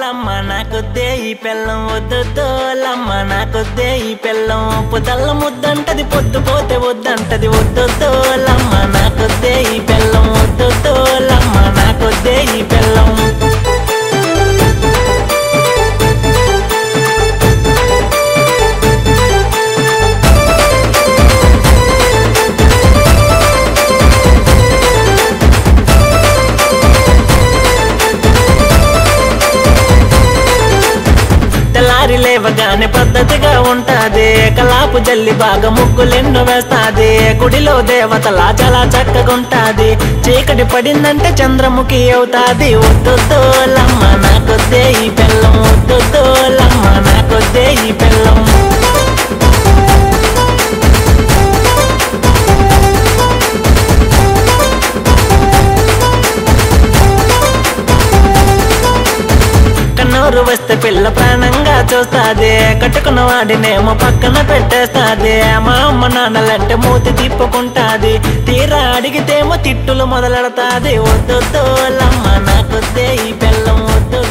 లమ్మ నాకొద్దే ఈ పెళ్ళం వద్దు లమ్మ నాకొద్దే ఈ పెళ్ళం పొదల్ల ముద్దంటది పొద్దు పోతే వద్దంటది వద్దు లమ్మ నాకొద్దే ఈ పెళ్ళం వద్దు లమ్మ నాకొద్దే ఈ పెళ్ళం లేవగానే పద్ధతిగా ఉంటాది కలాపు జల్లి బాగా ముగ్గులెన్ను వేస్తాది గుడిలో దేవతలా చాలా చక్కగుంటాది చీకటి పడిందంటే చంద్రముఖి అవుతాది వద్దు లమ్మ నాకొద్దే ఈ పెళ్ళం వద్దు లమ్మ నాకొద్దే ఈ పెళ్ళం కన్నూరు వస్తే పిల్ల ప్రాణంగా చూస్తాది కట్టుకున్న వాడినేమో పక్కన పెట్టేస్తాది మా అమ్మ నాన్నలంటే మూతి తిప్పుకుంటాది తీరా అడిగితేమో తిట్టులు మొదలెడతాది వద్దు లమ్మ నాకొద్దే ఈ పెళ్ళం వద్దు